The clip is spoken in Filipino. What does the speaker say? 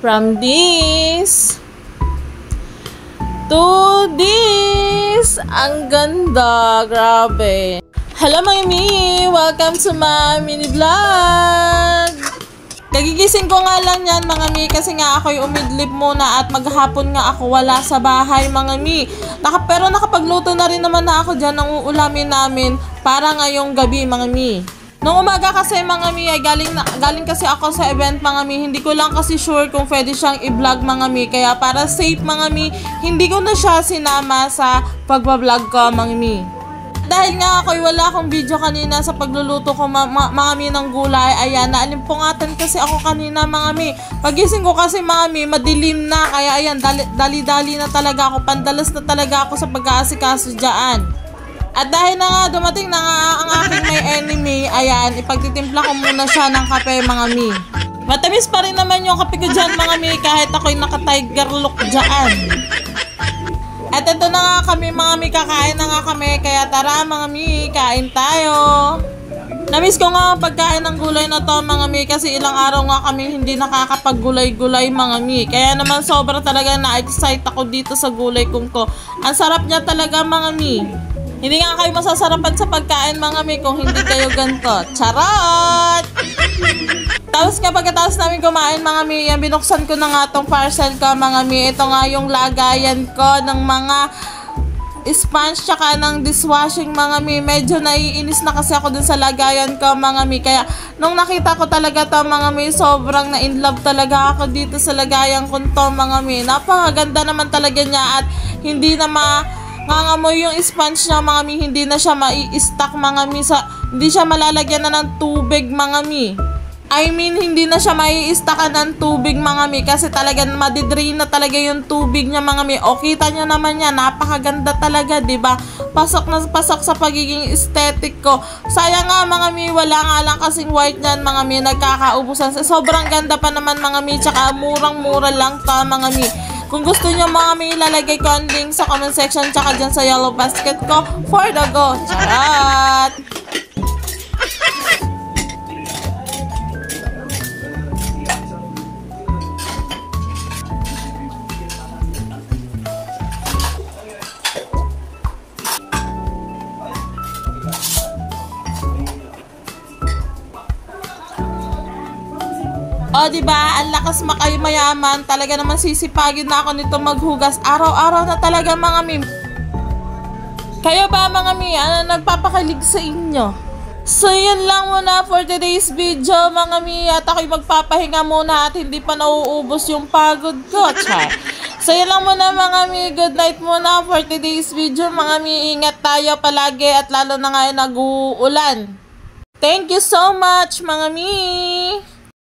From this to this. Ang ganda, grabe. Hello mga mi! Welcome to my mini vlog! Kagigising ko nga lang yan mga mi kasi nga ako'y umidlip muna at maghapon nga ako wala sa bahay mga mi. Pero nakapagluto na rin naman na ako dyan ng uulamin namin para ngayong gabi mga mi. Nung umaga kasi mga mi ay galing kasi ako sa event mga mi. Hindi ko lang kasi sure kung pwede siyang i-vlog mga mi. Kaya para safe mga mi, hindi ko na siya sinama sa pagbablog ko mga mi. Dahil nga ako'y wala akong video kanina sa pagluluto ko mga mi ng gulay. Ayan, naalimpungatan kasi ako kanina mga mi. Pagising ko kasi mga mi, madilim na. Kaya ayan, dali-dali na talaga ako. Pandalas na talaga ako sa pag-aasikaso dyan. At dahil na nga dumating na nga ang aking may enemy, ayan, ipagtitimpla ko muna siya ng kape mga mi. Matamis pa rin naman yung kape ko dyan mga mi kahit ako'y naka-tiger look dyan. At ito na nga kami mga mi, kakain na nga kami, kaya tara mga mi, kain tayo. Namiss ko nga ang pagkain ng gulay na to mga mi kasi ilang araw nga kami hindi nakakapaggulay-gulay mga mi. Kaya naman sobra talaga na-excite ako dito sa gulay kong to. Ang sarap niya talaga mga mi. Hindi nga kayo masasarapan sa pagkain mga mi kung hindi kayo ganito. Charot! Tapos nga pagkatapos namin kumain mga mi, yan, binuksan ko na nga itong parcel ko mga mi. Ito nga yung lagayan ko ng mga sponge tsaka ng dishwashing mga mi. Medyo naiinis na kasi ako dun sa lagayan ko mga mi. Kaya nung nakita ko talaga to mga mi, sobrang na-inlove talaga ako dito sa lagayan ko to mga mi. Napakaganda naman talaga niya at hindi na ngangamoy yung sponge niya mga mi, hindi na siya mai-stack mga mi, hindi siya malalagyan na ng tubig mga mi. I mean, hindi na siya mai-stackan ng tubig mga mi kasi talagang madidrain na talaga yung tubig niya mga mi. O kita niyo naman yan, napakaganda talaga, diba? Pasok na pasok sa pagiging aesthetic ko. Sayang nga mga mi, wala nga lang kasing white niyan mga mi, nagkakaubusan. Sobrang ganda pa naman mga mi, tsaka murang-mura lang ta mga mi. Kung gusto nyo mga mi, ilalagay ko ang link sa comment section tsaka dyan sa yellow basket ko for the go. Charot! O, diba? Ang lakas mayaman. Talaga naman sisipagin na ako nito maghugas. Araw-araw na talaga, mga mi. Kayo ba, mga mi? Ano nagpapakilig sa inyo? So, yun lang muna for today's video, mga mi. At ako'y magpapahinga muna at hindi pa nauubos yung pagod ko. Char. So, yun lang muna, mga mi. Good night muna for today's video, mga mi. Ingat tayo palagi at lalo na ngayon nag-uulan. Thank you so much, mga mi.